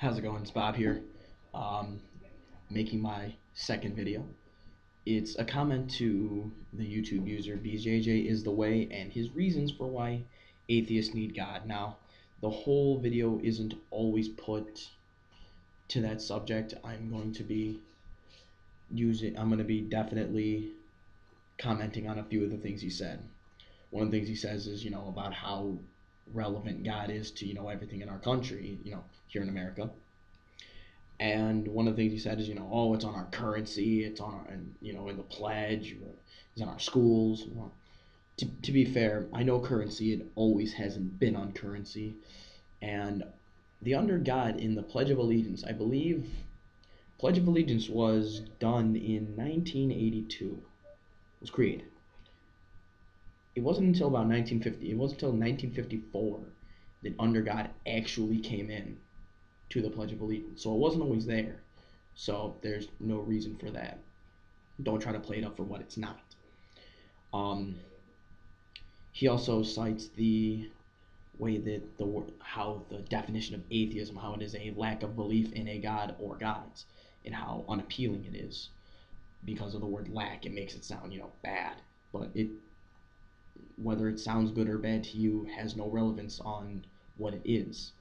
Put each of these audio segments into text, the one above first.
How's it going? It's Bob here, um, making my second video. It's a comment to the YouTube user Bjjistheway and his reasons for why atheists need God. Now, the whole video isn't always put to that subject. I'm going to be definitely commenting on a few of the things he said. One of the things he says is, about how relevant God is to, everything in our country, here in America. And one of the things he said is, oh, it's on our currency, it's on our, and in the pledge, it's in our schools. Well, to be fair, I know currency, it always hasn't been on currency. And the under God in the Pledge of Allegiance, I believe, Pledge of Allegiance was done in 1982. It was created. It wasn't until about 1950. It wasn't until 1954 that under God actually came in to the Pledge of Allegiance. So it wasn't always there. So there's no reason for that. Don't try to play it up for what it's not. He also cites the way that how the definition of atheism, how it is a lack of belief in a God or gods, and how unappealing it is because of the word lack. It makes it sound, bad, but whether it sounds good or bad to you has no relevance on what it is.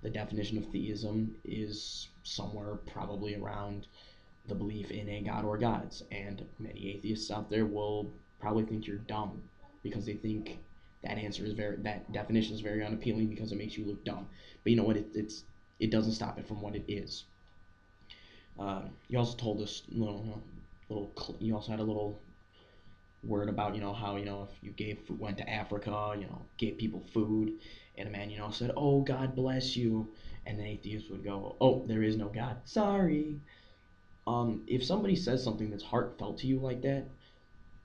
The definition of theism is somewhere probably around the belief in a god or gods, and many atheists out there will probably think you're dumb because they think that definition is very unappealing because it makes you look dumb. But you know what? It doesn't stop it from what it is. You also told us you also had a little word about how if you went to Africa, gave people food, and a man said, "Oh, God bless you," and the atheist would go, "Oh, there is no God, sorry." If somebody says something that's heartfelt to you like that,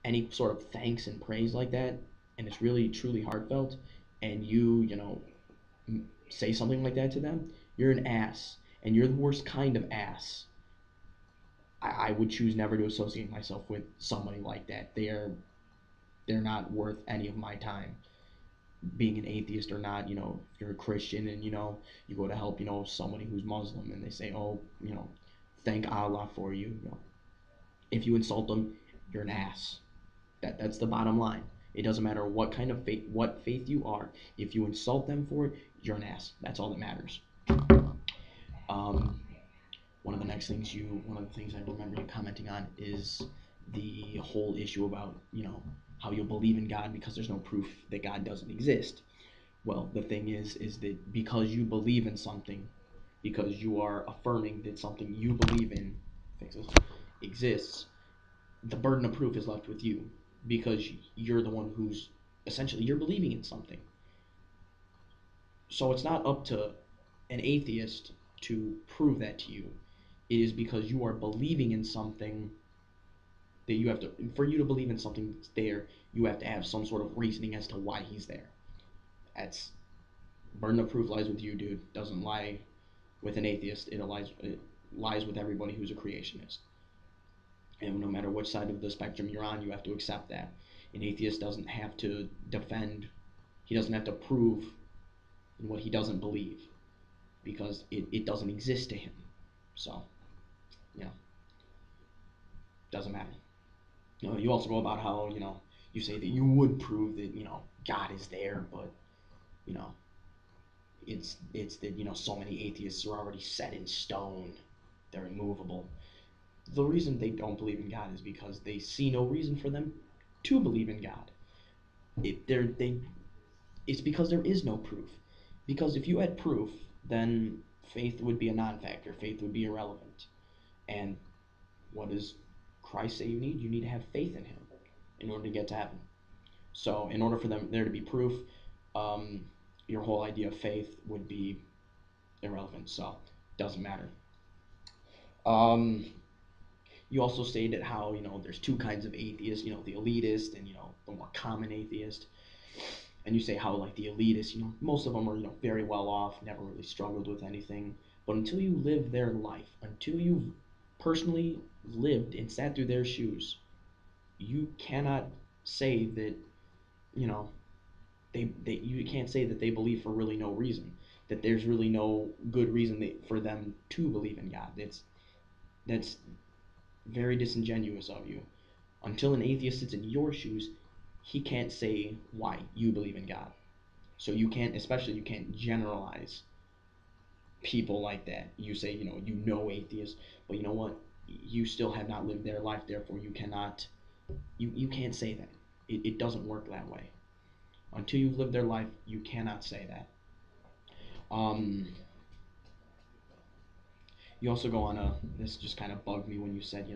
any sort of thanks and praise like that, and it's really truly heartfelt, and you say something like that to them, you're an ass, and you're the worst kind of ass. I would choose never to associate myself with somebody like that. They're not worth any of my time. Being an atheist or not, if you're a Christian and you go to help somebody who's Muslim and they say, "Oh, thank Allah for you," if you insult them, you're an ass. That's the bottom line. It doesn't matter what kind of what faith you are. If you insult them for it, you're an ass. That's all that matters. One of the things I remember you commenting on is the whole issue about, how you'll believe in God because there's no proof that God doesn't exist. Well, the thing is that because you believe in something, because you are affirming that something you believe in exists, the burden of proof is left with you because you're the one who's essentially you're believing in something. So it's not up to an atheist to prove that to you. It is because you are believing in something that you have to, for you to believe in something that's there, you have to have some sort of reasoning as to why he's there. That's burden of proof lies with you, dude. Doesn't lie with an atheist. It lies with everybody who's a creationist. And no matter which side of the spectrum you're on, you have to accept that. An atheist doesn't have to defend, he doesn't have to prove what he doesn't believe because it doesn't exist to him. So, doesn't matter. You also go about how, you say that you would prove that, God is there, but, it's that, so many atheists are already set in stone. They're immovable. The reason they don't believe in God is because they see no reason for them to believe in God. It's because there is no proof. Because if you had proof, then faith would be a non-factor. Faith would be irrelevant. And what does Christ say you need? You need to have faith in him in order to get to heaven. So in order for there to be proof, your whole idea of faith would be irrelevant. So it doesn't matter. You also stated how, there's two kinds of atheists, the elitist and, the more common atheist. And you say how, like, the elitists, most of them are, very well off, never really struggled with anything. But until you live their life, until you've personally lived and sat through their shoes, you cannot say that, you can't say that they believe for really no reason. that there's really no good reason for them to believe in God. That's very disingenuous of you. Until an atheist sits in your shoes, he can't say why you believe in God. So you can't, especially you can't generalize people like that. You say, you know atheists, but you know what? You still have not lived their life, therefore you cannot, you can't say that. It doesn't work that way. Until you've lived their life, you cannot say that. Um, you also go on this just kind of bugged me when you said,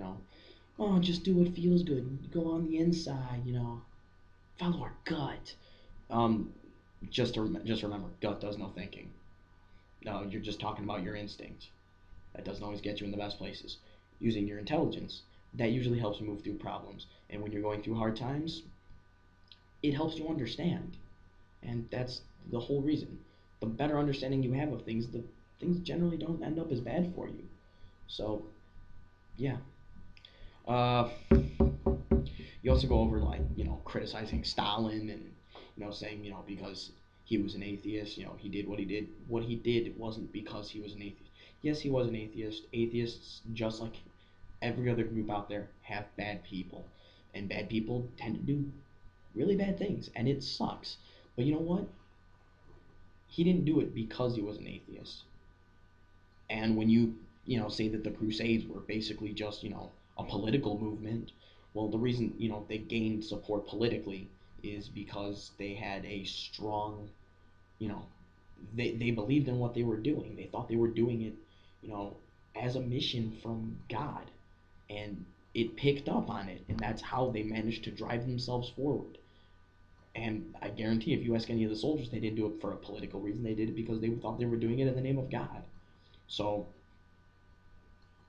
oh, just do what feels good. Go on the inside, follow our gut. Um, just remember, gut does no thinking. No, you're just talking about your instinct. That doesn't always get you in the best places. Using your intelligence, that usually helps you move through problems. And when you're going through hard times, it helps you understand. And that's the whole reason. The better understanding you have of things, the things generally don't end up as bad for you. So, yeah. Uh, you also go over like criticizing Stalin and saying because he was an atheist, he did what he did. What he did wasn't because he was an atheist. Yes, he was an atheist. Atheists, just like every other group out there, have bad people, and bad people tend to do really bad things, and it sucks. But you know what? He didn't do it because he was an atheist. And when you say that the Crusades were basically just a political movement, well, the reason they gained support politically is because they had a strong, you know, they believed in what they were doing. They thought they were doing it, you know, as a mission from God, and it picked up on it, and that's how they managed to drive themselves forward. And I guarantee if you ask any of the soldiers, they didn't do it for a political reason. They did it because they thought they were doing it in the name of God. So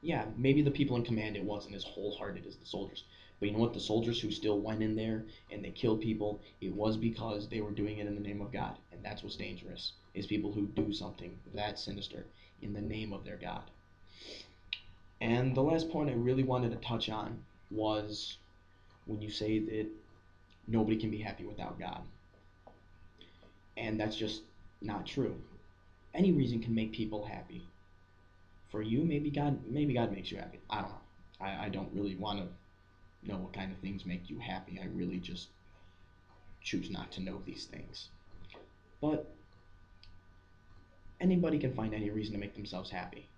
yeah, maybe the people in command, it wasn't as wholehearted as the soldiers. But you know what? The soldiers who still went in there and they killed people, it was because they were doing it in the name of God. And that's what's dangerous, is people who do something that sinister in the name of their God. And the last point I really wanted to touch on was when you say that nobody can be happy without God. And that's just not true. Any reason can make people happy. For you, maybe God makes you happy. I don't know. I don't really want to know what kind of things make you happy. I really just choose not to know these things. But anybody can find any reason to make themselves happy.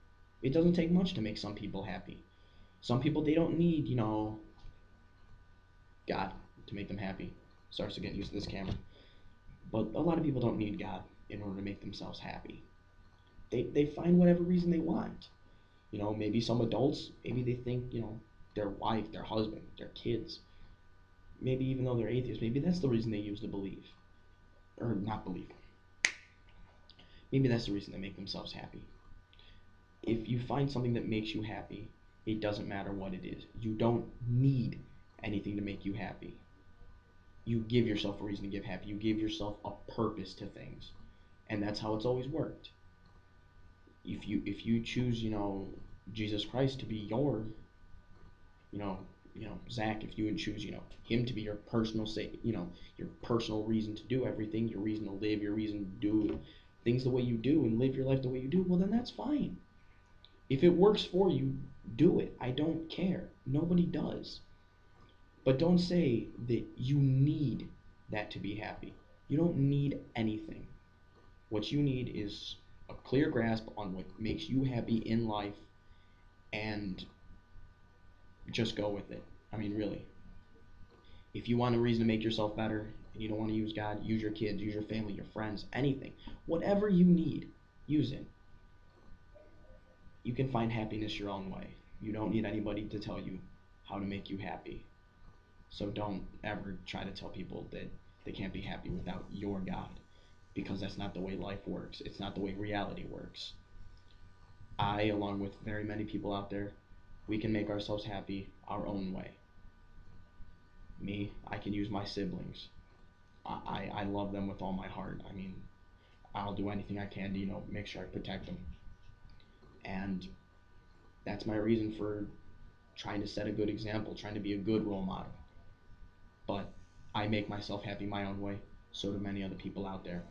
It doesn't take much to make some people happy. Some people, they don't need, God to make them happy. Starts to get used to this camera. But a lot of people don't need God in order to make themselves happy. They find whatever reason they want. Maybe some adults, maybe they think, their wife, their husband, their kids, maybe even though they're atheists, maybe that's the reason they use to believe. Or not believe. Maybe that's the reason they make themselves happy. If you find something that makes you happy, it doesn't matter what it is. You don't need anything to make you happy. You give yourself a reason to get happy. You give yourself a purpose to things. And that's how it's always worked. If you choose, Jesus Christ to be you know, Zach, if you would choose, him to be your personal your personal reason to do everything, your reason to live, your reason to do things the way you do and live your life the way you do, well then that's fine. If it works for you, do it. I don't care. Nobody does. But don't say that you need that to be happy. You don't need anything. What you need is a clear grasp on what makes you happy in life and just go with it. I mean, really. If you want a reason to make yourself better and you don't want to use God, use your kids, use your family, your friends, anything. Whatever you need, use it. You can find happiness your own way. You don't need anybody to tell you how to make you happy. So don't ever try to tell people that they can't be happy without your God, because that's not the way life works. It's not the way reality works. I, along with very many people out there, we can make ourselves happy our own way. Me, I can use my siblings. I love them with all my heart. I mean, I'll do anything I can to, make sure I protect them. And that's my reason for trying to set a good example, trying to be a good role model. But I make myself happy my own way. So do many other people out there.